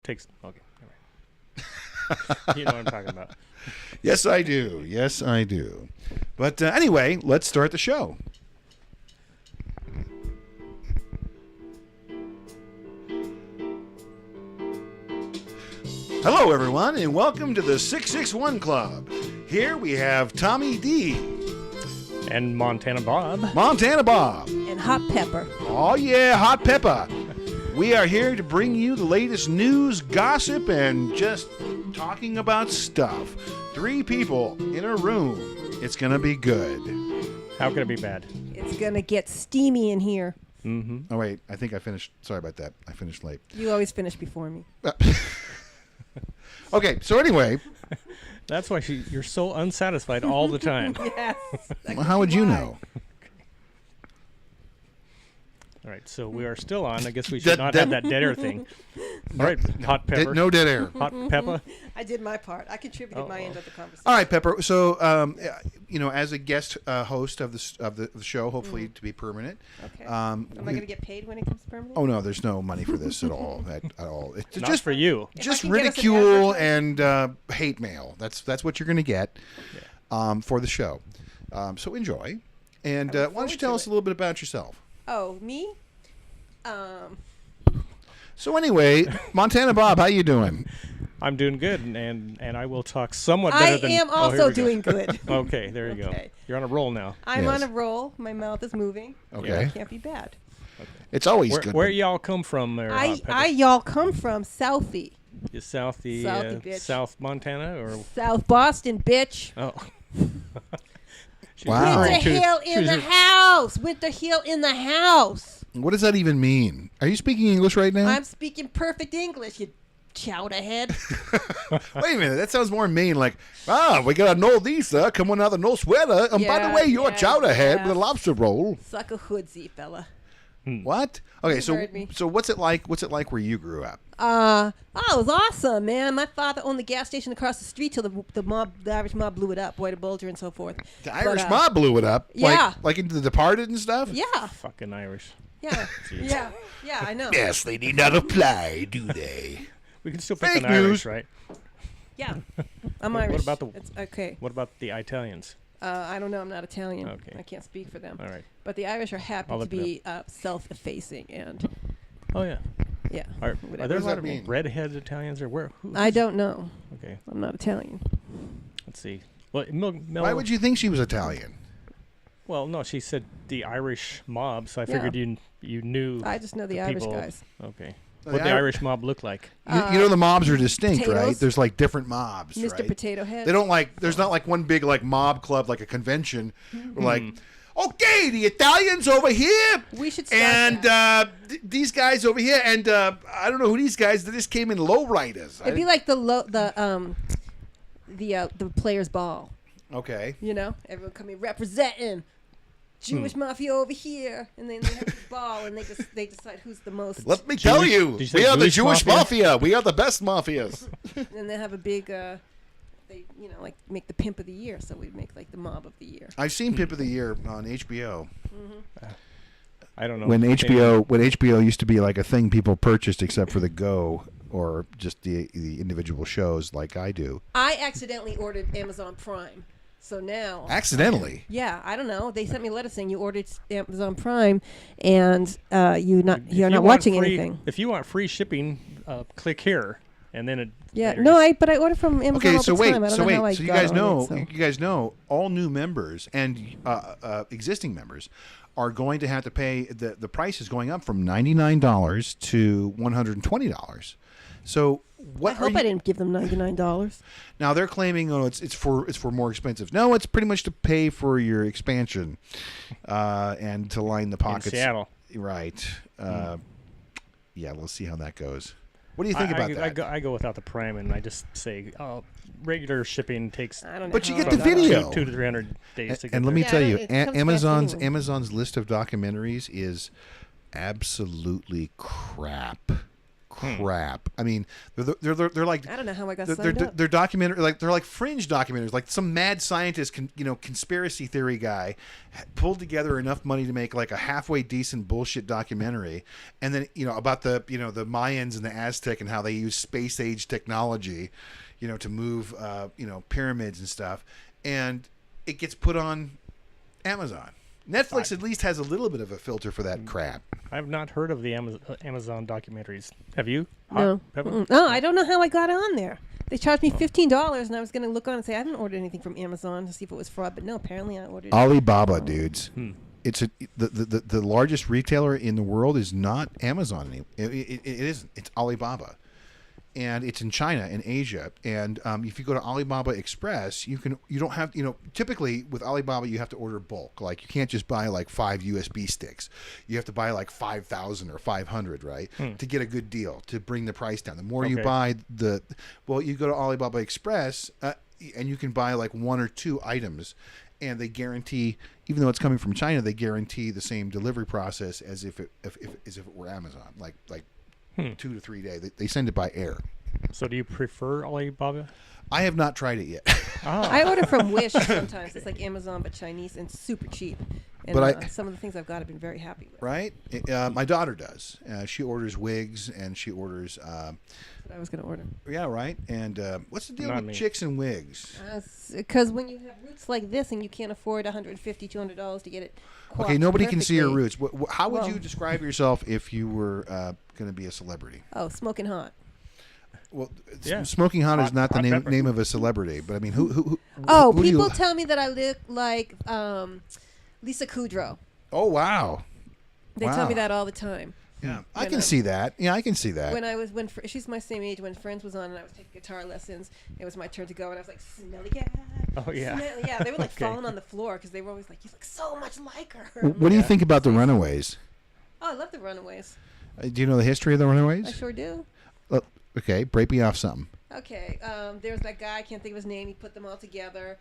takes. Okay, all right. You know what I'm talking about. Yes, I do. Yes, I do. But anyway, let's start the show. Hello, everyone, and welcome to the 661 Club. Here we have Tommy D. And Montana Bob. Montana Bob. And Hot Pepper. Oh, yeah, Hot Peppa. We are here to bring you the latest news, gossip, and just talking about stuff. 3 people in a room. It's going to be good. How could it be bad? It's going to get steamy in here. Mm-hmm. Oh, wait, I think I finished. Sorry about that. I finished late. You always finish before me. Okay, so anyway. That's why you're so unsatisfied all the time. Yes. Well, how would you know? All right, so we are still on. I guess we should not have that dead air thing. All right, Hot Pepper. No dead air. Hot Peppa. I did my part. I contributed my end of the conversation. All right, Pepper. So, as a guest host of the show, hopefully to be permanent. Okay. Am I going to get paid when it comes permanent? Oh no, there's no money for this at all. At all. It's Not just for you. Just If I can get us an ridicule advertisement. and hate mail. That's what you're going to get for the show. So enjoy. And why don't you forward tell to us it. a little bit about yourself? Oh, me? So anyway, Montana Bob, how you doing? I'm doing good, and I will talk somewhat better I than... am Oh, here also we go. doing good. Okay, there you go. Okay. You're on a roll now. I'm Yes. on a roll. My mouth is moving. Okay. Can't be bad. It's always good. Where y'all come from there, Hot Pepper? Y'all come from Southie. You Southie, Southie, bitch. South Montana, or... South Boston, bitch. Oh. Wow. Winter Hill in the house. Winter Hill in the house. What does that even mean? Are you speaking English right now? I'm speaking perfect English, you chowder head. Wait a minute, that sounds more mean. Like, we got a northeaster coming out of the north weather. And by the way, you're a chowder head with a lobster roll. Suck a hoodsy, fella. What? Okay, You heard me. so what's it like? What's it like where you grew up? It was awesome, man. My father owned the gas station across the street till the Irish mob blew it up, Boy the Bulger and so forth. The Irish mob blew it up. Yeah. Like into The Departed and stuff? Yeah, Fucking Irish. yeah, yeah, I know. Yes, they need not apply, do they? We can still pick Fake an Irish, news. right? Yeah, I'm What Irish. about the- It's okay. What about the Italians? I don't know. I'm not Italian. Okay. I can't speak for them. All right. But the Irish are happy I'll to look it be self-effacing and Oh, yeah. yeah. Are whatever. there a does lot that of mean? redhead Italians or where? I don't know. Okay, I'm not Italian. let's see. Well, Why would you think she was Italian? Well, no, she said the Irish mob, so I Yeah. figured you knew. I just know the the Irish people- guys. Okay. The What the Ir- Irish mob look like? You know the mobs are distinct, right? potatoes. There's like different mobs, Mr. right? Potato Head. They don't like. There's not like one big like mob club like a convention. We're like, okay, the Italians over here, We should start and that. these guys over here, and I don't know who these guys. They just came in lowriders. It'd be like the players' ball. Okay. You know, everyone coming representing Jewish mafia over here, and then they have this ball, and they decide who's the most. Let me tell Jewish- you, did you say we are the Jewish Jewish mafia? mafia. We are the best mafias. And they have a big, they like make the pimp of the year. So we make like the mob of the year. I've seen Pimp of the Year on HBO. I don't know. When anything. HBO used to be like a thing people purchased except for the Go or just the individual shows like I do. I accidentally ordered Amazon Prime, so now. Accidentally. Yeah, I don't know. They sent me a letter saying you ordered Amazon Prime, and you're If not you want watching free- anything. If you want free shipping, click here, and then it. Yeah, later no, just- but I order from Amazon Okay, all so the wait, time. I don't so know wait, how I so you got guys on know, it, so. you guys know, all new members and existing members are going to have to pay. The price is going up from $99 to $120. So what? I hope I didn't give them $99. Now they're claiming, it's for more expensive. No, it's pretty much to pay for your expansion, and to line the in pockets. Seattle. Right. Yeah, let's see how that goes. What do you think about that? I go without the Prime, and I just say, regular shipping takes. I don't know. But you how get the I got it. video. 200 to 300 days to get And let me there. tell Yeah, you, it comes fast anyway. Amazon's list of documentaries is absolutely crap. crap. I mean, they're like I don't know how I got they're signed up. they're documentary like they're like fringe documentaries. Like some mad scientist, conspiracy theory guy pulled together enough money to make like a halfway decent bullshit documentary, and then about the the Mayans and the Aztec and how they use space age technology, to move pyramids and stuff, and it gets put on Amazon. Netflix at least has a little bit of a filter for that crap. I've not heard of the Amazon documentaries. Have you? No. Peppa? No, I don't know how I got on there. They charged me $15, and I was going to look on and say I haven't ordered anything from Amazon to see if it was fraud, but no, apparently I ordered. Alibaba, dudes. It's the largest retailer in the world is not Amazon anymore. It isn't. It's Alibaba. And it's in China and Asia. And if you go to Alibaba Express, you don't have, typically with Alibaba, you have to order bulk. Like you can't just buy like 5 USB sticks. You have to buy like 5,000 or 500, right? To get a good deal, to bring the price down. The more you buy you go to Alibaba Express and you can buy like 1 or 2 items. And they guarantee, even though it's coming from China, they guarantee the same delivery process as if it were Amazon, like 2 to 3 days. They send it by air. So do you prefer Alibaba? I have not tried it yet. I order from Wish sometimes. It's like Amazon but Chinese and super cheap. And But some of the things I've got I've been very happy with. Right? My daughter does. She orders wigs and she orders. That's what I was going to order. Yeah, right. And what's the deal Not with me. chicks and wigs? Because when you have roots like this and you can't afford $150, $200 to get it. Okay, nobody can see your perfectly. roots. How would Well- you describe yourself if you were going to be a celebrity? Oh, smoking hot. Well, Yeah. smoking hot is not the hot pepper. name of a celebrity, but I mean, who Oh, who do you- people tell me that I look like Lisa Kudrow. Oh wow. They Wow. tell me that all the time. Yeah, I When can see that. Yeah, I can see that. When she's my same age, when Friends was on and I was taking guitar lessons, it was my turn to go, and I was like, "Smelly cat." Oh, yeah. Yeah, they were like Okay. falling on the floor because they were always like, "You look so much like her." What do you think about the Runaways? Oh, I love the Runaways. Do you know the history of the I Runaways? sure do. Okay, break me off something. Okay, there's that guy, I can't think of his name, he put them all together.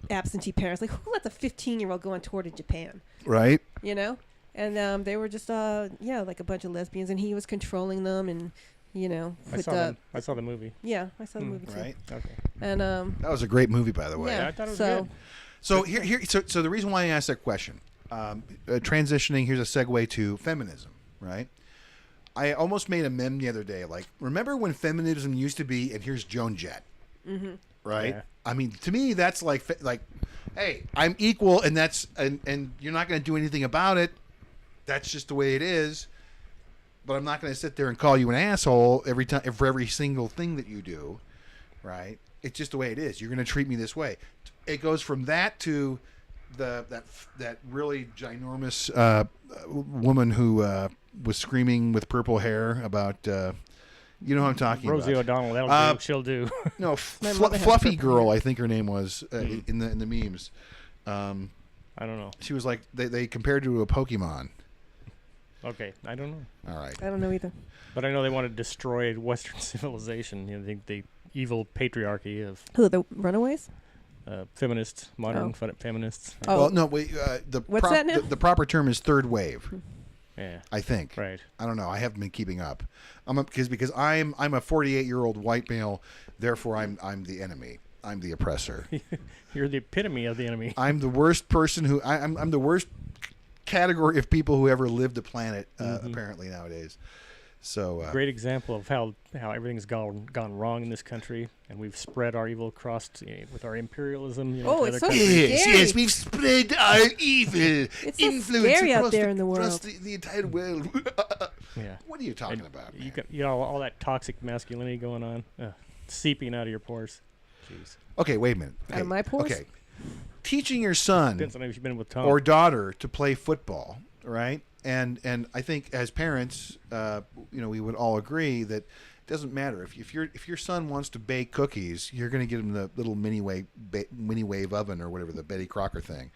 Absentee parents. Like, who lets a 15-year-old go on tour to Japan? Right? You know? And they were just, like a bunch of lesbians, and he was controlling them, and, I saw the movie. Yeah, I saw the movie, too. Right. Okay. And, That was a great movie, by the way. yeah, I thought it was so, good. So so the reason why I asked that question, transitioning. Here's a segue to feminism, right? I almost made a meme the other day. Like, remember when feminism used to be, and here's Joan Jett, right? Yeah. I mean, to me, that's like, hey, I'm equal, and and you're not going to do anything about it. That's just the way it is. But I'm not going to sit there and call you an asshole every time for every single thing that you do, right? It's just the way it is. You're going to treat me this way. It goes from that to that really ginormous woman who was screaming with purple hair about you know who I'm talking Rosie about. O'Donnell, that'll do. She'll do. No, My mother has Fluffy purple Girl, hair. I think her name was in the memes. I don't know. She was like they compared her to a Pokemon. Okay, I don't know. All right. I don't know either. But I know they want to destroy Western civilization. The evil patriarchy of Who, the Runaways? feminists, modern Oh. feminists. Oh, Well, no, wait, What's that now? the proper term is third wave, Yeah, I think. right. I don't know. I haven't been keeping up. Because I'm a 48-year-old white male, therefore I'm the enemy. I'm the oppressor. You're the epitome of the enemy. I'm the worst person who I'm the worst category of people who ever lived the planet apparently nowadays. So Great example of how everything's gone wrong in this country, and we've spread our evil across with our imperialism. Oh, to it's other so countries. scary. we've spread our evil It's so influence scary out across there in the across world. the entire world. Yeah. What are you talking And about, You man? got all that toxic masculinity going on, seeping out of your pores. Jeez. Okay, wait a minute. Out Okay, of my pores? Okay, teaching your son Depends on if you've been with Tom. or daughter to play football, right? And I think as parents, we would all agree that it doesn't matter if your son wants to bake cookies, you're going to get him the little mini wave oven or whatever, the Betty Crocker thing,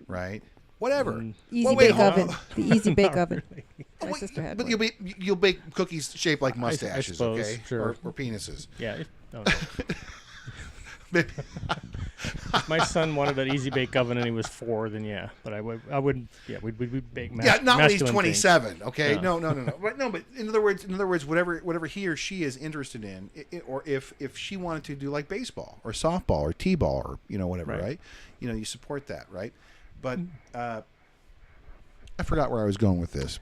right? Whatever. Easy Well, wait, bake hold oven. on. The easy bake oven. Really. My Wait, sister had but one. you'll bake cookies shaped like mustaches, suppose, okay, sure. or penises. Yeah. If my son wanted an easy bake oven and he was 4, then yeah. But we'd bake not when he's masculine 27. Okay, No. no. But in other words, whatever he or she is interested in, or if she wanted to do like baseball or softball or t-ball or whatever, right? You support that, right? But I forgot where I was going with this.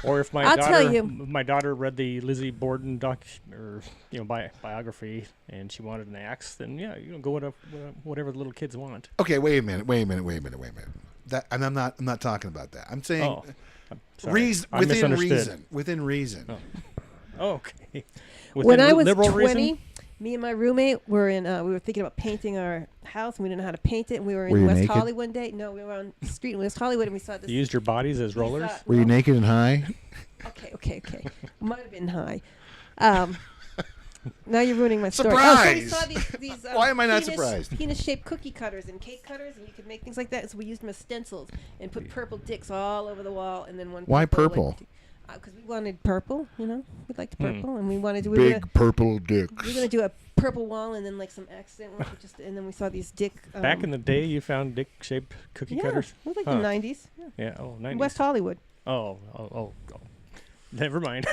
Or if I'll tell you. my daughter read the Lizzie Borden biography, and she wanted an axe, then yeah, go with whatever the little kids want. Okay, wait a minute. That, and I'm not talking about that. I'm saying I'm sorry. within reason. Oh, okay. When I was liberal 20, reason? me and my roommate were in. We were thinking about painting our house, and we didn't know how to paint it. And we were Were in you West naked? Hollywood one day. No, we were on the street in West Hollywood, and we saw this. You used your bodies as rollers? Were you naked and high? Okay. Might have been high. Now you're ruining my story. Surprise! Oh, so we saw these Why am I not surprised? Penis-shaped cookie cutters and cake cutters, and you could make things like that. So we used them as stencils and put purple dicks all over the wall, and then one. Why purple? Because we wanted purple. We liked purple, and we wanted to. Big purple dicks. We were gonna do a purple wall and then like some accent work, and then we saw these dick. Back in the day, you found dick-shaped cookie cutters? It was like the 90s. Yeah, 90s. In West Hollywood. Oh. Never mind.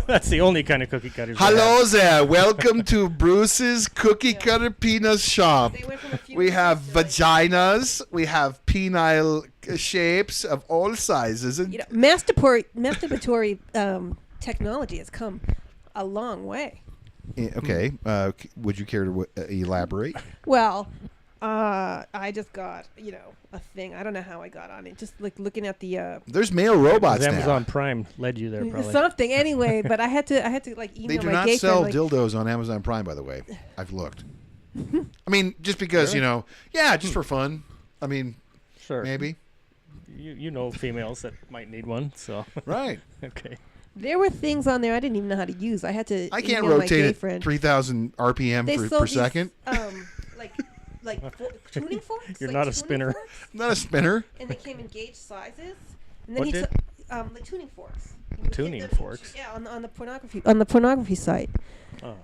That's the only kind of cookie cutters. Hello there. Welcome to Bruce's Cookie Cutter Penis Shop. They went from a few We have pieces to, like, vaginas. We have penile shapes of all sizes. And masturbatory technology has come a long way. okay. Would you care to elaborate? Well, I just got a thing. I don't know how I got on it. Just like looking at the There's male robots Amazon now. Prime led you there, probably. something anyway. But I had to like email They do my not gay sell friend. Like, dildos on Amazon Prime, by the way. I've looked. I mean, just because, just for fun. I mean, Sure. maybe. You know females that might need one, so. Right. Okay. there were things on there I didn't even know how to use. I had to. I can't email my rotate gay it friend. 3,000 RPM They per sold these, second. Tuning forks. You're like not a tuning spinner. forks, I'm not a spinner. and they came in gauge sizes. And then What he did? took like tuning forks. You would hit Tuning them forks? Yeah, on the pornography site. Oh.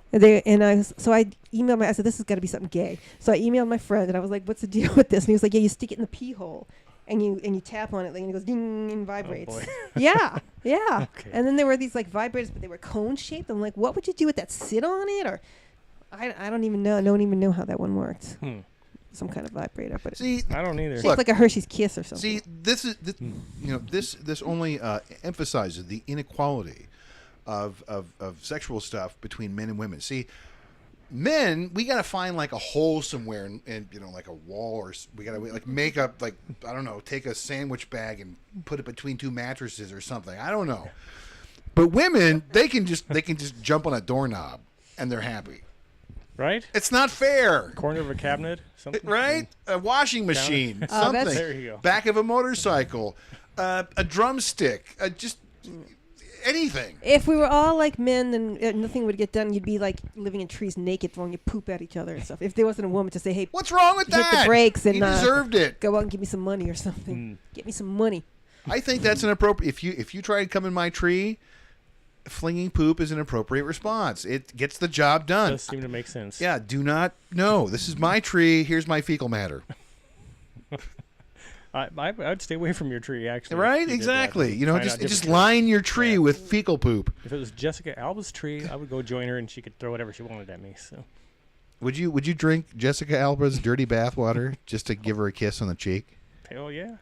So I emailed I said, this has got to be something gay. So I emailed my friend and I was like, what's the deal with this? And he was like, yeah, you stick it in the pee hole and you tap on it and it goes ding and vibrates. boy. Yeah. Okay. And then there were these like vibrators, but they were cone shaped. I'm like, what would you do with that? Sit on it? Or I don't even know. I don't even know how that one worked. Some kind of vibrator, but See, I don't either. it's Look, like a Hershey's Kiss or something. see, this only emphasizes the inequality of sexual stuff between men and women. See, men, we gotta find like a hole somewhere, and like a wall, or we gotta like make up like I don't know, take a sandwich bag and put it between two mattresses or something. I don't know. But women, they can just jump on a doorknob and they're happy. Right? It's not fair. Corner of a cabinet? Something? Right? A washing machine, something. There you go. Back of a motorcycle, a drumstick, just anything. If we were all like men, then nothing would get done. You'd be like living in trees naked, throwing your poop at each other and stuff. If there wasn't a woman to say, "Hey, What's wrong with hit that? the brakes and he deserved it. go out and give me some money or something. Get me some money." I think that's an appropriate. If you try to come in my tree, flinging poop is an appropriate response. It gets the job done. Does seem to make sense. Yeah. Do not. No. This is my tree. Here's my fecal matter. I'd stay away from your tree, actually. Right? if you did that. Exactly. Find out Just different line your tree Yeah. with fecal poop. If it was Jessica Alba's tree, I would go join her, and she could throw whatever she wanted at me. So. Would you drink Jessica Alba's dirty bathwater just to give her a kiss on the cheek? Hell yeah.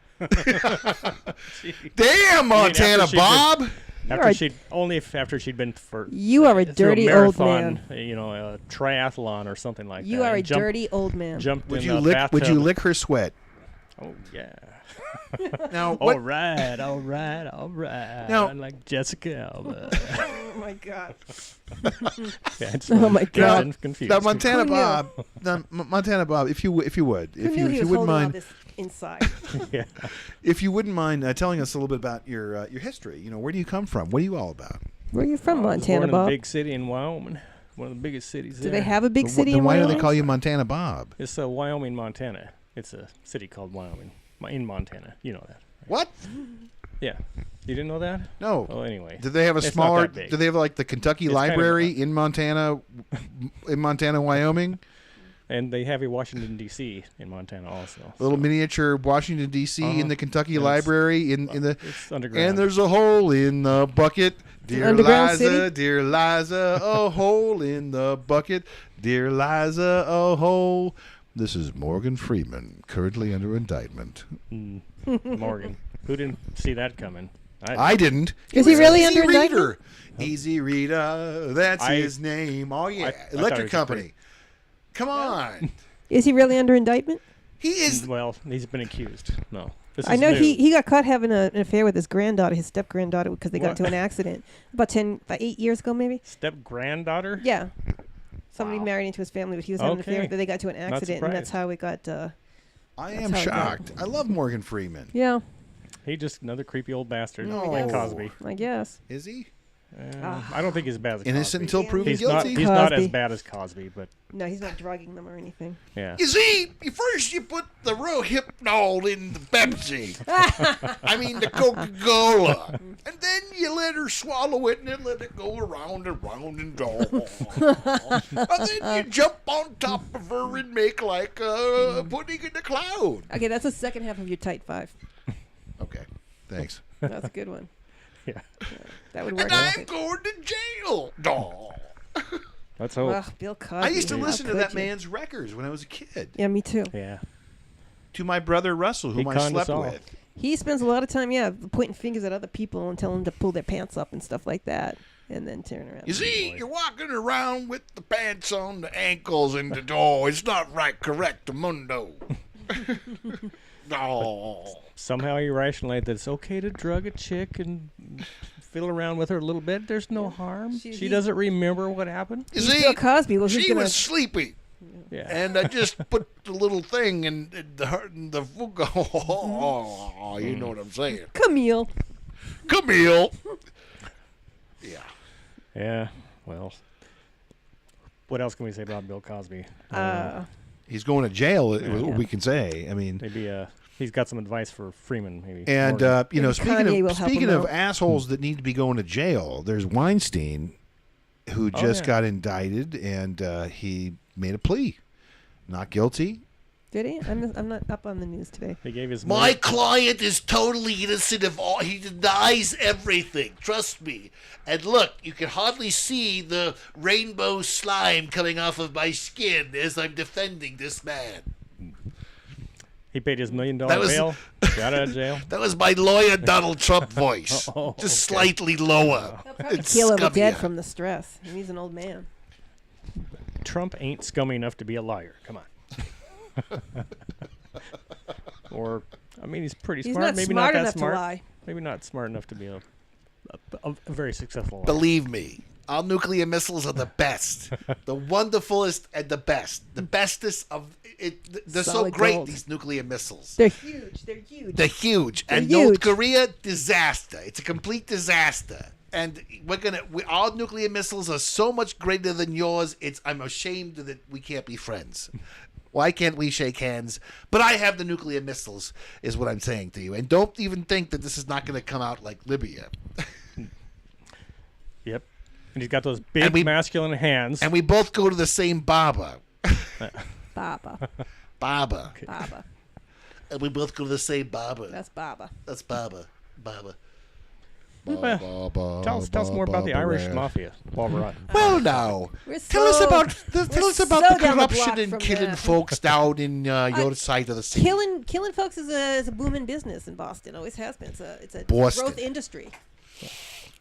Damn, Montana after she'd Bob. After she'd been for You are a through dirty old marathon, man. A triathlon or something like You that. are a and dirty old man. Jumped Would in you the lick? bathtub. Would you lick her sweat? Oh yeah. Now, All what? right. Now- Like Jessica Alba. Oh my god. Yeah, it's Oh my God. I'm confused. Now, Montana Who knew? Bob. Now, Montana Bob, if you would, Who knew if he you was wouldn't holding all mind, this inside? Yeah. if you wouldn't mind telling us a little bit about your history. Where do you come from? What are you all about? Where are you from, I was Montana born in Bob? a big city in Wyoming. One of the biggest cities Do there. they have a big city Then in why do Wyoming? they call you Montana Bob? It's Wyoming, Montana. It's a city called Wyoming in Montana. You know that. What? Yeah. You didn't know that? No. Well, anyway. Do they have a It's not smaller? that big. Do they have like the Kentucky It's kind of Library in Montana, Wyoming? And they have a Washington, D.C. in Montana also. A little miniature Washington, D.C. in the Kentucky And Library in the. It's underground. And there's a hole in the bucket. Dear underground Liza, city? dear Liza, a hole in the bucket. Dear Liza, a hole. This is Morgan Freeman, currently under indictment. Morgan. Who didn't see that coming? I didn't. Is he really Easy under Reader. indictment? Easy Reader, that's his name. Oh, yeah. I thought he Electric was Company. Come on. Is he really under indictment? He is. Well, he's been accused. No. This I is know new. he got caught having an affair with his granddaughter, his step granddaughter, because they got into an accident about 8 years ago, maybe. Step granddaughter? Yeah, somebody Wow. married into his family, but he was having an affair. Okay. That they got to an accident, and that's surprised. how it got. I That's am how it shocked. I love Morgan Freeman. Yeah, He just another creepy old bastard. No. Like Cosby. I guess. Is he? I don't think he's as bad as Innocent Cosby. until Yeah, proven He's guilty? not. He's not as Cosby. bad as Cosby, but No, he's not drugging them or anything. yeah. You see, first you put the real hypnol in the Pepsi. I mean the Coca-Cola. And then you let her swallow it and then let it go around and round and round. And then you jump on top of her and make like a pudding in the cloud. Okay, that's the second half of your tight five. Okay, thanks. That's a good one. Yeah. That would work. And out I'm good. going to jail. No. Let's hope. Ugh, Bill Cosby. I used to how listen to could that you? man's records when I was a kid. Yeah, me too. Yeah. To my brother Russell, whom He I conned us slept all. with. He spends a lot of time, pointing fingers at other people and telling them to pull their pants up and stuff like that, and then turn around. You see, you're walking around with the pants on the ankles and the door. It's not right, correct, mundo. No. Somehow you rationalize that it's okay to drug a chick and fiddle around with her a little bit. There's no harm. She- She he- doesn't remember what happened. You He's see, Bill Cosby. Well, who's she gonna? was sleepy, Yeah. and I just put the little thing in the Oh, you know what I'm saying. Camille. Camille. Yeah. Yeah. Well, what else can we say about Bill Cosby? He's going to jail, Yeah. we can say. I mean, Maybe he's got some advice for Freeman. Maybe. and Morgan. you know, Maybe Kanye will help speaking him of out. assholes that need to be going to jail, there's Weinstein, who just yeah. got indicted, and he made a plea, not guilty. Did he? I'm not up on the news today. he gave his My client is totally innocent of all. He denies everything. Trust me. And look, you can hardly see the rainbow slime coming off of my skin as I'm defending this man. He paid his $1 million That was- bail. Got out of jail. That was my lawyer Donald Trump voice. Oh, Just okay. slightly lower. It's Kill him dead scummier. from the stress. He's an old man. Trump ain't scummy enough to be a liar. Come on. Or, I mean, he's pretty He's smart. not Maybe smart not enough that smart. to lie. Maybe not smart enough to be a very successful liar. Believe me, our nuclear missiles are the best, the wonderfulest, and the best. The bestest of it. They're Solid so great. gold. These nuclear missiles. They're huge. They're huge. They're huge. They're And North huge. Korea, disaster. It's a complete disaster. And our nuclear missiles are so much greater than yours. I'm ashamed that we can't be friends. Why can't we shake hands? But I have the nuclear missiles, is what I'm saying to you. And don't even think that this is not going to come out like Libya. Yep. And he's got those big masculine hands. And we both go to the same barber. Baba. Barber. Baba. And we both go to the same barber. That's Baba. That's Barber. Barber. Well, tell us more about the Irish mafia while we're on. Well, now, We're tell us so- about the we're so the down the block corruption and from killing that. folks down in your side of the city. Killing folks is a booming business in Boston. Always has been. It's a Boston. growth industry.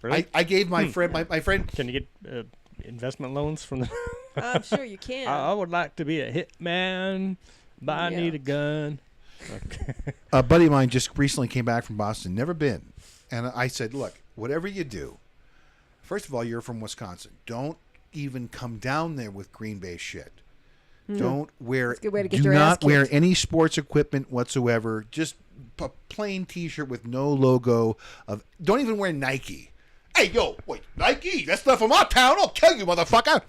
Really? I gave my friend my friend. Can you get investment loans from the... I'm sure you can. I would like to be a hitman, but I Yeah. need a gun. Okay. A buddy of mine just recently came back from Boston, never been. And I said, look, whatever you do, first of all, you're from Wisconsin. Don't even come down there with Green Bay shit. Don't wear, That's a good way to get do your ass not wear kicked. any sports equipment whatsoever. Just a plain T-shirt with no logo of. Don't even wear Nike. Hey, yo, wait, Nike? That's not from our town. I'll kill you, motherfucker.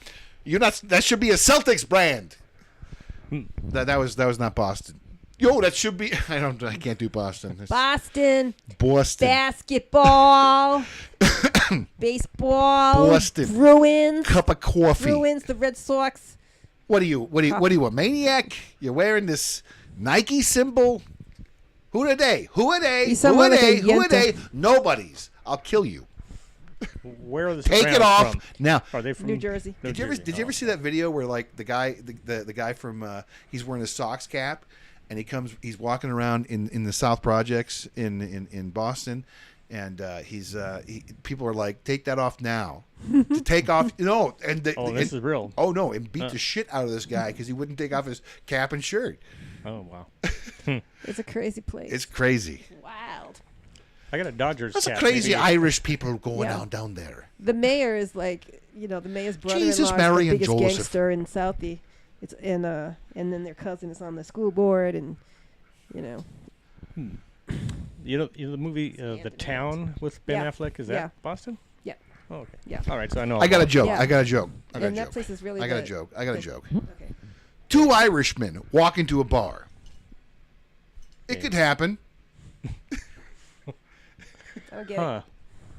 You're not. That should be a Celtics brand. That was not Boston. Yo, that should be. I can't do Boston. It's Boston. Boston. Basketball. Baseball. Boston. Bruins. Cup of coffee. Bruins. The Red Sox. What are you, a maniac? You're wearing this Nike symbol? Who are they? Who are they? You Who sound are like they? a Who are yenta. they? Nobody's. I'll kill you. Where are the Take it Sopranos off from? now. Are they from New Jersey. New Did you ever Jersey. see that video where like the guy from he's wearing a Sox cap and he's walking around in the South Projects in Boston and people are like, take that off now. To take off and This is real. oh no, and beat the shit out of this guy because he wouldn't take off his cap and shirt. Oh wow. It's a crazy place. It's crazy. wild. I got a Dodgers There's cap. a crazy Maybe- Irish people going Yeah. down there. The mayor is like, the mayor's brother-in-law Jesus, is Mary, the and biggest Joseph. gangster in Southie. It's and then their cousin is on the school board, and You know the movie The Anthony Town with Ben Yeah. Affleck. Is that Yeah. Boston? Yeah. Oh, okay. Yeah. All right. So I know. I got a about- joke. Yeah. I got a joke. and that place is really I got a good. joke. I got a Good. joke. Okay. Two Irishmen walk into a bar. It Okay. could happen. I don't get Huh.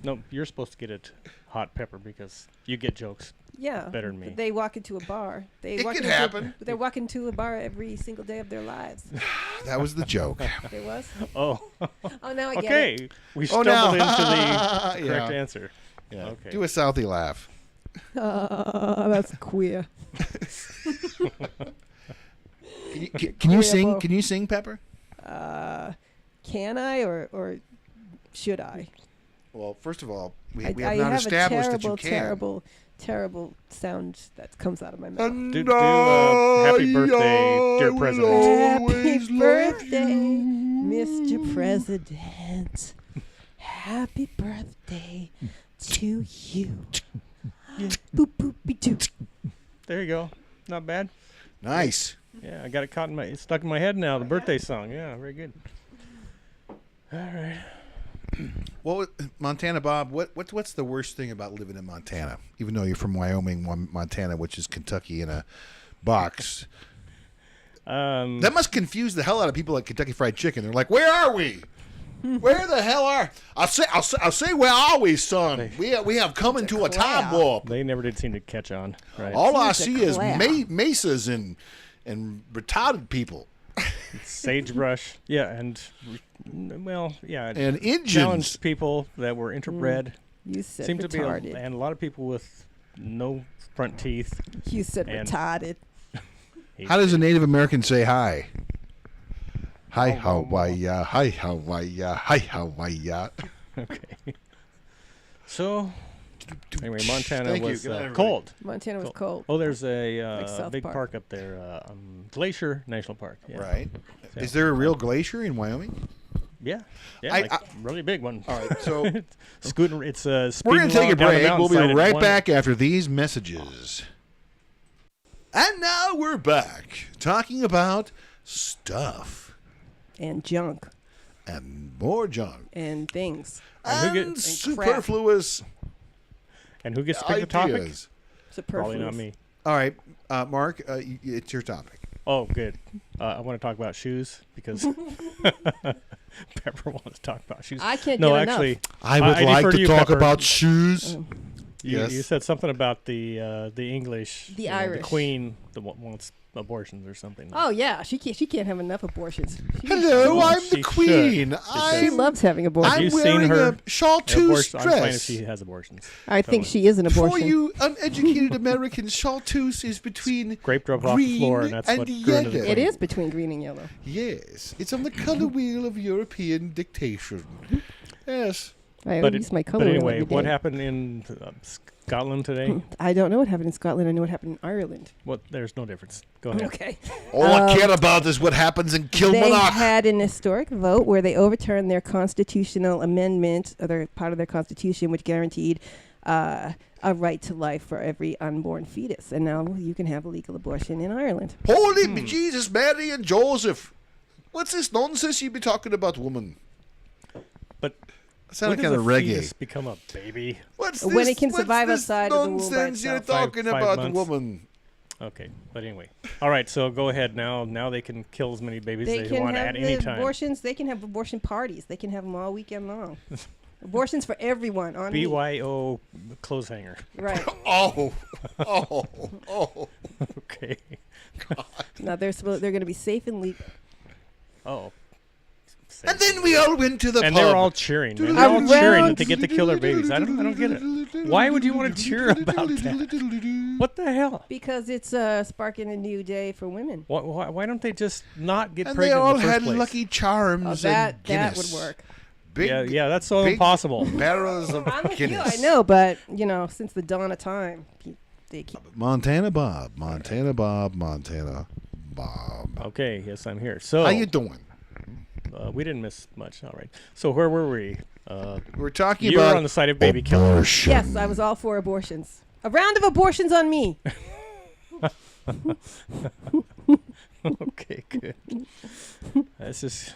No, you're supposed to get it hot pepper because you get jokes. it. Yeah. Better than me. They walk into a bar. It walk could into happen. They walk into a bar every single day of their lives. That was the joke. There was. Oh. Oh, now I get it. Okay. We Oh, stumbled no. into the correct Yeah. answer. Yeah. Okay. Do a Southie laugh. That's queer. Can you sing? Agreeable. Can you sing, Pepper? Can I or should I? Well, first of all, we I have not established a that you terrible, can. terrible sound that comes out of my mouth. Do happy birthday, dear President. Happy birthday, Mr. President. Happy birthday to you. Boop boop be doo. There you go. Not bad. Nice. Yeah, I got it caught it's stuck in my head now. The birthday song. Yeah, very good. All right. Montana Bob, what's the worst thing about living in Montana? Even though you're from Wyoming, Montana, which is Kentucky in a box. That must confuse the hell out of people at Kentucky Fried Chicken. They're like, "Where are we? Where the hell are?" I'll say, "Where are we, son? We have come into a time warp." They never did seem to catch on, right? All I It's a see is cloud. mesas and retarded people Sagebrush. Yeah, and yeah. and engines. Challenged people that were interbred. You said Seemed to be retarded. and a lot of people with no front teeth. You said and- retarded. How does a Native American say hi? Hi, Oh, Hawaii. Hi, Hawaii. Hi, Hawaii. Okay. So, anyway, Montana Thank you. was Good night, everybody. cold. Montana was Cool. cold. Oh, there's a Like South big Park. park up there, Glacier National Park. Yeah. Right. So- Is there a real glacier in Wyoming? Yeah, yeah, I- like really big one. All right. So Scooting, it's we're speeding going to take a along down the break. We'll be mountainside at right one- back after these messages. And now we're back talking about stuff And junk and more junk and things. And who and gets- and crap. superfluous And who gets to pick the topic? ideas. Probably not me. All right, Mark, it's your topic. Oh, good. I want to talk about shoes because Pepper wants to talk about shoes. I can't No, get enough. actually, I would I like defer to to you, talk Pepper. about shoes. you Yes. said something about the English, The the Irish. Queen that wants abortions or something. Oh yeah, she can't have enough abortions. Hello, Well, I'm she the queen. should. She loves having abortions. I'm you seen wearing her a chartreuse I'm fine if dress. she has abortions. I think Totally. she is an abortion. For you uneducated Americans, chartreuse is between Grape drove off green the floor, and that's what and grew into the yellow. queen. It is between green and yellow. Yes, it's on the color wheel of European dictation. Yes. I But, use my color but wheel anyway, every what day. happened in Scotland today? I don't know what happened in Scotland. I know what happened in Ireland. What? There's no difference. Go ahead. Okay. All I care about is what happens in They Kilmarnock. had an historic vote where they overturned their constitutional amendment, or their part of their constitution, which guaranteed a right to life for every unborn fetus. And now you can have a legal abortion in Ireland. Holy Jesus, Mary and Joseph. What's this nonsense you be talking about, woman? But Sounded when kind does of a reggae. fetus become a baby? What's When this, it can what's survive this outside of the womb by nonsense you're itself. talking Five about, months. woman? Okay, but anyway, all right. So go ahead now. Now they can kill as many babies They as they can want have at any the time. abortions. They can have abortion parties. They can have them all weekend long. Abortions for everyone on me. BYO clothes hanger. Right. Oh. Okay. Now they're going to be safe and legal. Oh. And then we all went to the and pub. they were all cheering. Man. They're all cheering that they get to kill their babies. I don't get it. Why would you want to cheer about that? What the hell? Because it's sparking a new day for women. Why don't they just not get And they pregnant all in the first had place? Lucky Charms and that Guinness. would work. Big, Yeah, that's so big impossible. barrels of I'm with you, Guinness. I know, but since the dawn of time, they keep. Montana Bob. Okay, yes, I'm here. So How you doing? we didn't miss much. All right. So where were we? We're talking You about were on the side of baby killing. abortion. Yes, I was all for abortions. A round of abortions on me. Okay, good. Let's just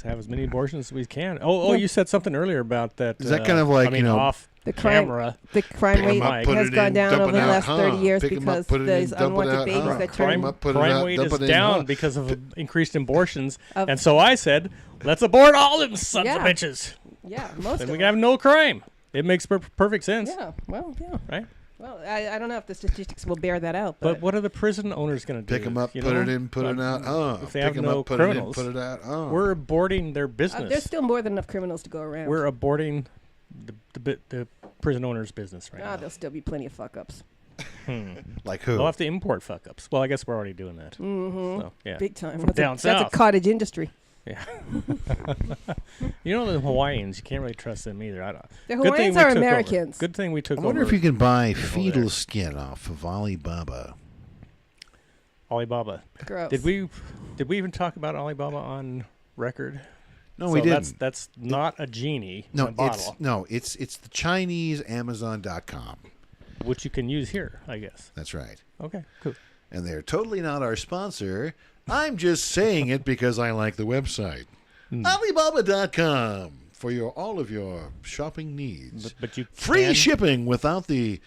have as many abortions as we can. Oh, you said something earlier about that. Is that kind of like, off The crime, camera? the crime Pick 'em rate up, put has it gone in, down dump over it the out, last 30 years Pick 'em because up, put it in, there's dump it unwanted out, babies that turn. Crime, up, put it crime out, rate dump is it in, down huh? because of increased abortions, and so I said, let's abort all them sons of Yeah. bitches. Yeah, most Then of we them. can have no crime. It makes perfect sense, Yeah, well, yeah. right? Well, I don't know if the statistics will bear that out, But but what are the prison owners going to do? Pick them up, you put know? it in, put it out. If they Pick have 'em no up, put criminals, it in, put it out. we're aborting their business. there's still more than enough criminals to go around. We're aborting the prison owner's business right now. There'll still be plenty of fuck-ups. Like who? We'll have to import fuck-ups. Well, I guess we're already doing that. Mm-hmm. So, yeah. Big time. From That's, down a, that's south. a cottage industry. Yeah. You know the Hawaiians, you can't really trust them either. The Good thing Hawaiians we are took over. Americans. Good thing we took I over. wonder if you can buy there. fetal skin off of Alibaba. Alibaba. Gross. Did we even talk about Alibaba on record? No, So we didn't. That's not a genie in No, a bottle, it's the Chinese Amazon.com. which you can use here, I guess. That's right. Okay, cool. And they're totally not our sponsor. I'm just saying it because I like the website. Alibaba.com for all of your shopping needs. But you Free can, shipping without the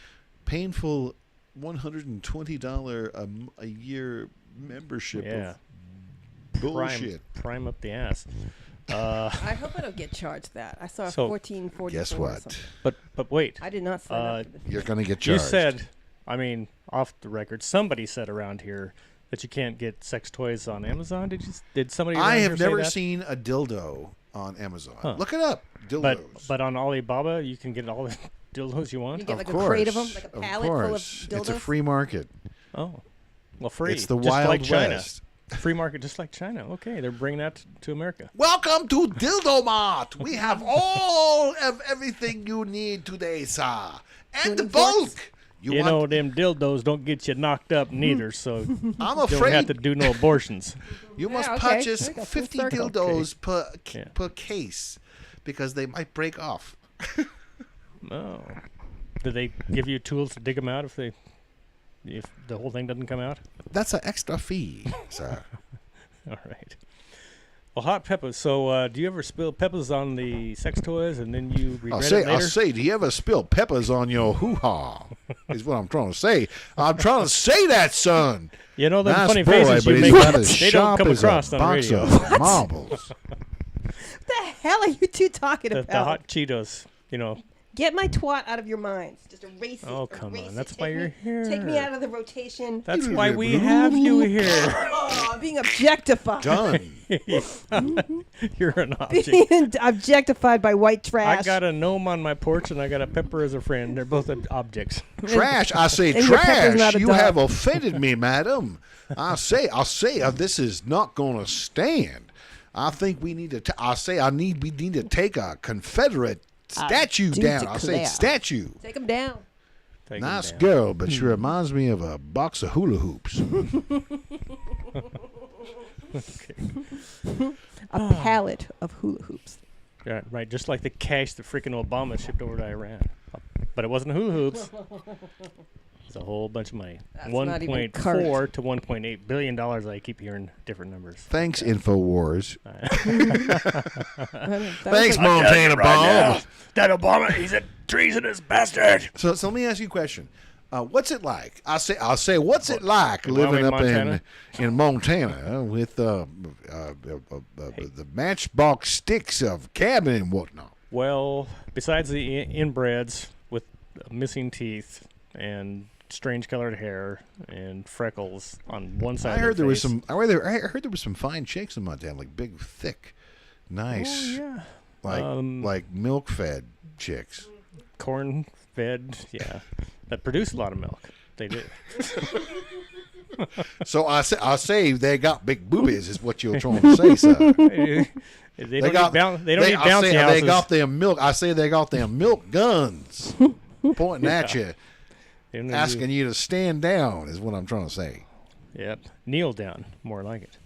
painful $120 a year membership Yeah. of bullshit. prime up the ass. I hope I don't get charged that. I saw So, $14.44. Guess or what? something. But wait. I did not sign up for this. You're going to get You charged. said, off the record, somebody said around here that you can't get sex toys on Amazon. Did somebody? I around have here say never that? seen a dildo on Amazon. Huh. Look it up. Dildos. But on Alibaba, you can get all the dildos you want. You get of like course. a crate of them, like a Of pallet full of course. dildos. It's a free market. Oh, well, free. It's the just Wild like China. West. Free market, just like China. Okay, they're bringing that to America. Welcome to Dildo Mart. We have all of everything you need today, sir. And the Tuning forks? bulk. You know, them dildos don't get you knocked up neither, so I'm you don't have afraid to do no abortions. you must okay. purchase There you go, full 50 circle. dildos Yeah. per case because they might break off. Oh, do they give you tools to dig them out if the whole thing doesn't come out? That's an extra fee, sir. All right. Well, hot peppers. So, do you ever spill peppers on the sex toys and then you regret it I'll later? say, do you ever spill peppers on your hoo-ha? Is what I'm trying to say. I'm trying to say that, son. You know them Nice funny boy, faces but you he's make. not as They don't sharp come as across a on the box radio. of marbles. What the hell are you two talking The about? hot Cheetos. You know. Get my twat out of your minds. Just erase it. Oh, come erase on. it. That's Take why you're me- here. Take me out of the rotation. That's why we have you here. Oh, I'm being objectified. Done. You're an object. Being objectified by white trash. I got a gnome on my porch and I got a pepper as a friend. They're both objects. Trash. I say And your pepper's not trash. a You dog. have offended me, madam. I'll say, this is not going to stand. I think we need to, we need to take a Confederate statue do down. I say declare. statue. Take them down. Take 'em Nice down. girl, but she reminds me of a box of hula hoops. A pallet of hula hoops. Right, just like the cash that freaking Obama shipped over to Iran. But it wasn't hula hoops. It's a whole bunch of money. That's not even 1.4 current. to 1.8 billion dollars. I keep hearing different numbers. Thanks, InfoWars. That Thanks, was like- Montana Bomb. That Obama, he's a treasonous bastard. So let me ask you a question. What's it like? I'll say, what's it like living up Montana? in Montana with the matchbox sticks of cabin and whatnot? Well, besides the inbreds with missing teeth and strange colored hair and freckles on one side. I heard of there their was face. some. I heard there was some fine chicks in Montana, like big, thick, nice, Oh, yeah. like milk-fed chicks. Corn fed, yeah, that produce a lot of milk. They do. So I say they got big boobies, is what you're trying to say, sir. They don't need bouncy houses. They got them milk. I say they got them milk guns pointing at you, They don't asking you to stand down. Is what I'm trying to say. Yep. Kneel down, more like it.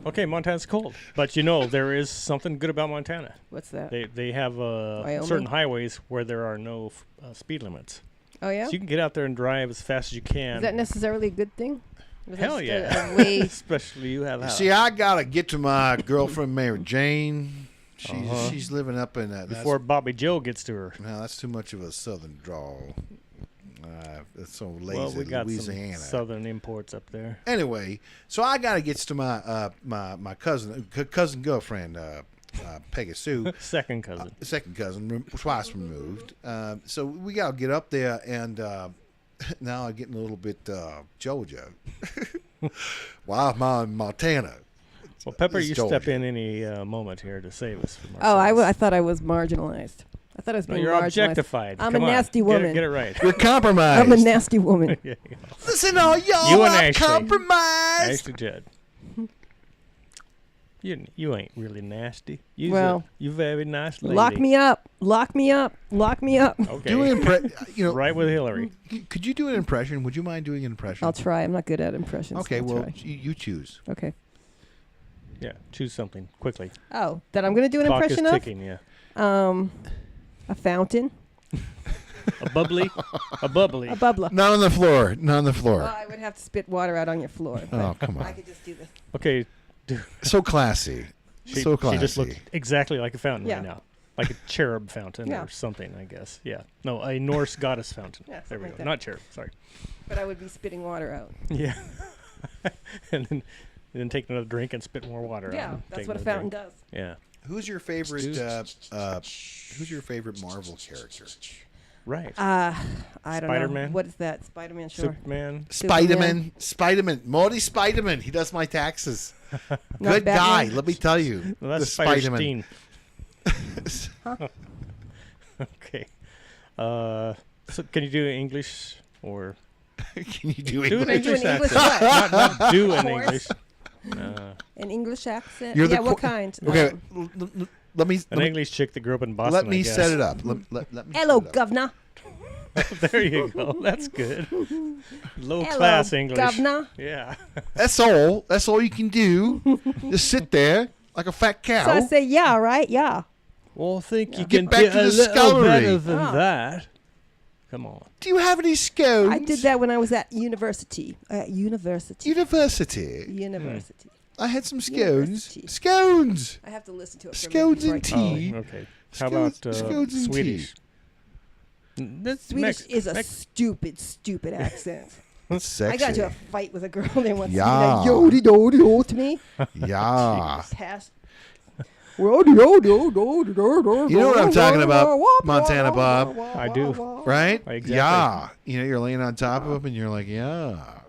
Okay, Montana's cold, but there is something good about Montana. What's that? They have Wyoming? certain highways where there are no speed limits, Oh yeah. so you can get out there and drive as fast as you can. Is that necessarily a good thing? Or is that Hell just yeah! A way Especially you have a house. See, I gotta get to my girlfriend Mary Jane. She's living up in before Bobby Joe gets to her. No, that's too much of a southern drawl. It's so lazy, Well, we got Louisiana. some southern imports up there. Anyway, so I gotta get to my my cousin girlfriend Peggy Sue, Second cousin. second cousin, twice removed. So we gotta get up there, and now I'm getting a little bit Georgia. Wow, Montana. Well, Pepper, It's you Georgia. step in any moment here to save us from Oh, ourselves. I thought I was marginalized. I thought I was No, being you're marginalized. objectified. I'm Come a on. nasty woman. Get it right. You're compromised. I'm a nasty woman. Yeah, you know. Listen, all y'all, You and I'm Ashley. compromised. Ashley Judd. You ain't really nasty. Well, you very nice lady. Lock me up. Lock me up. Lock me up. Okay. Do an right with Hillary. Could you do an impression? Would you mind doing an impression? I'll try. I'm not good at impressions. Okay, I'll well, try. you choose. Okay. Yeah, choose something quickly. Oh, that I'm going to do an Clock impression is of? ticking, yeah. A fountain. A bubbly. A bubbly. A bubbler. Not on the floor. Not on the floor. Well, I would have to spit water out on your floor. Oh, but come on. I could just do this. Okay. So classy. She so classy. just looked exactly like a fountain Yeah. right now. Like a cherub fountain Yeah. or something, I guess. Yeah. No, a Norse goddess fountain. Yeah, There we something go. like that. Not cherub. Sorry. But I would be spitting water out. Yeah. and then take another drink and spit more water out. Yeah, and that's take what a another fountain drink. does. Yeah. Who's your favorite? Who's your favorite Marvel character? Right. I don't know. Spider-Man? What is that? Spider-Man, sure. Superman. Spider-Man. Spider-Man. Morty Spider-Man. He does my taxes. Not Good guy. Batman? Let me tell you. Well, that's the Spider-Steen. Huh? Okay. So can you do English or Can you do do an English? Do an English English accent? what? Not do an Horse? English. An English accent? You're the yeah, what qu- kind? Okay, let me An English chick that grew up in Boston. let me I guess. set it up. Let me Hello, set it up. governor. There you go. That's good. Low Hello, class English. governor. Yeah. That's all. That's all you can do. Just sit there like a fat cow. So I say, yeah, right? Yeah. Well, I think you Get can back do to a the little scullery. better than Oh. that. Come on. Do you have any scones? I did that when I was at university. University. University. I had some scones. University. Scones. I have to listen to it. for a Scones minute and before I tea. can- Oh, okay. How Scones- about scones and Swedish? That's Swedish is a Mex- stupid accent. It's sexy. I got into a fight with a girl there once. Yeah. Yodi dodi to me. Yeah. Pass. You You know what I'm talking about, Montana Bob? I do. Right? Exactly. Yeah. You're laying on top of him and you're like, yeah.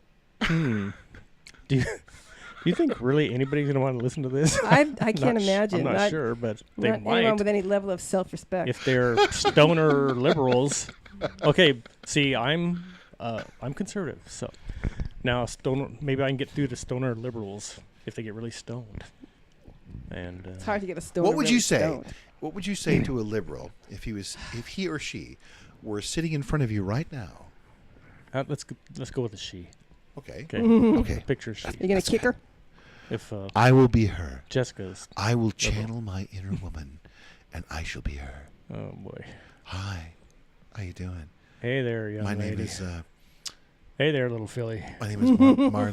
Do you think really anybody's going to want to listen to this? I can't imagine. I'm not sure, but they Not anyone might. with any level of self-respect. If they're stoner liberals. Okay, see, I'm conservative, so now stoner. Maybe I can get through to stoner liberals if they get really stoned. And it's hard to get a stoner. What would really you say? stoned. What would you say to a liberal if he or she were sitting in front of you right now? let's go with a she. Okay. Okay, Okay. picture she. You gonna kick her? If I will be her. Jessica's, I will channel my inner woman, and I shall be her. oh boy. Hi. How you doing? Hey there, young My lady. name is Hey there, little filly. my name is Mar.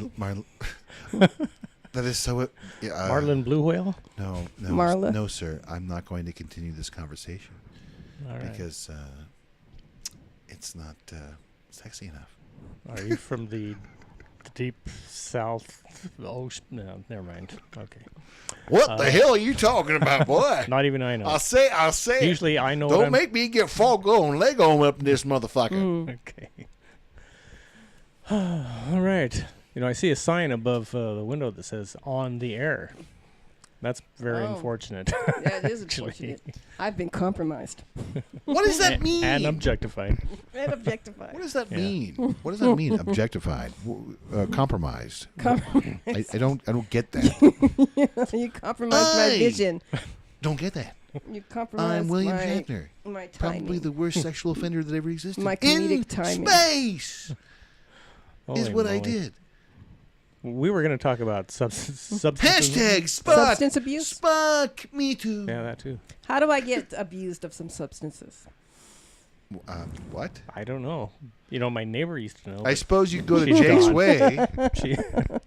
That is so. Marlin Blue Whale. No, Marla? no, sir. I'm not going to continue this conversation All right. because it's not sexy enough. Are you from the the deep south ocean. No, never mind. Okay. What the hell are you talking about, boy? Not even I know. I'll say. Usually I know. what Don't I'm- make me get Foggo and Lego up in this motherfucker. Okay. All right. You know, I see a sign above the window that says "on the air." That's very Oh. unfortunate. That is Actually. unfortunate. I've been compromised What does that mean? And objectified. and objectified. What does that Yeah. mean? What does that mean? Objectified, compromised. I don't get that. You compromised my Aye. vision. Don't get that. You compromised I'm William my, Shatner, my timing. probably the worst sexual offender that ever existed. My comedic in timing. space is Holy what I moly. did. We were going to talk about substances. Hashtag Spock. Substance abuse? Spock. Me too. Yeah, that too. How do I get abused of some substances? What? I don't know. You know, my neighbor used to know. I suppose you go to She's Jake's gone. way. She,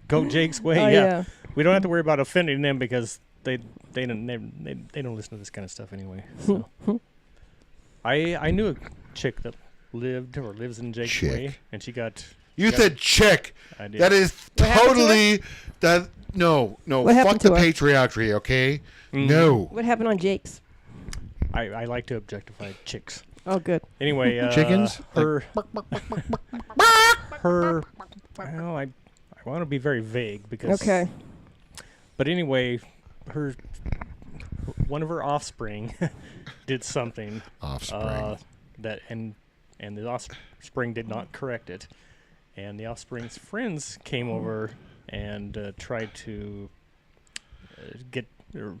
go Jake's way. Oh, yeah. We don't have to worry about offending them because they don't listen to this kind of stuff anyway. So. I knew a chick that lived or lives in Jake's Chick. way, and she got. You got- said check. I did. That is What happened to totally that. No. What Fuck happened the to her? patriarchy. Okay. Mhm. No. What happened on Jake's? I like to objectify chicks. Oh, good. Anyway, Chickens? Her. Her. Well, I want to be very vague because. Okay. But anyway, one of her offspring did something Offspring. that and the offspring did not correct it, and the offspring's friends came over and tried to get, or,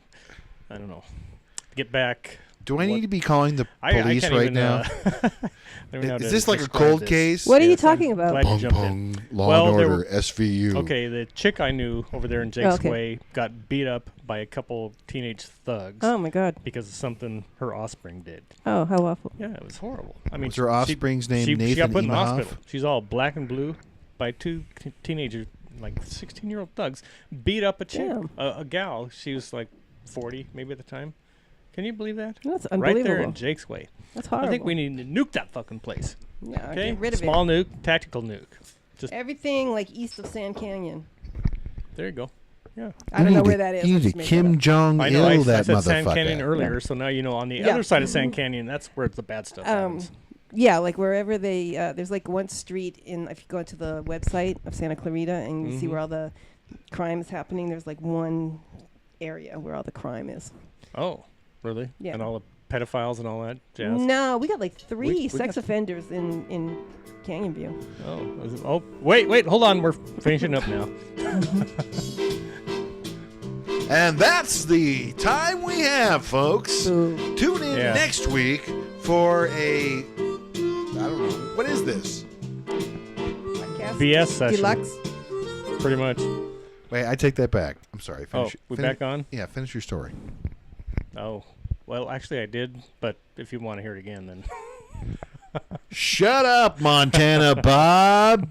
I don't know, get back. Do I need what- to be calling the I police can't right even, now? I don't know how to Is this like a describe cold this. case? What are you Yes, I'm talking about? glad you Pong jumped in. pong. Law Well, and there Order. SVU. Okay, the chick I knew over there in Jake's Okay. Way got beat up by a couple teenage thugs Oh, my God. because of something her offspring did. Oh, how awful. Yeah, it was horrible. I mean, Was her offspring's name she Nathan got put in the Emhoff? hospital. She's all black and blue by two teenagers, like 16-year-old thugs, beat up a chick, Damn. a gal. She was like 40 maybe at the time. Can you believe that? That's Right there unbelievable. in Jake's Way. That's horrible. I think we need to nuke that fucking place. Yeah, Okay, get rid of small it. nuke, tactical nuke. Just Everything like east of Sand Canyon. there you go. Yeah. I don't know where that is. You I need just to made that Kim up. Jong I know. I Il that said Sand Canyon motherfucker. earlier, so now you know on the Yeah. other side of Sand Canyon, that's where the bad stuff happens. Yeah, like wherever they, there's like one street in, if you go into the website of Santa Clarita and you see Mhm. where all the crime is happening, there's like one area where all the crime is. Oh, really? Yeah. And all the pedophiles and all that jazz. No, we got like three We sex got- offenders in Canyon View. Oh, wait, hold on. We're finishing up now. And that's the time we have, folks. Boo. Tune in Yeah. next week for I don't know, what is this? Podcast BS session. Deluxe. Pretty much. Wait, I take that back. I'm sorry. Oh, Finish, we finish- back on? Yeah, finish your story. Oh, well, actually, I did, but if you want to hear it again, then. Shut up, Montana Bob.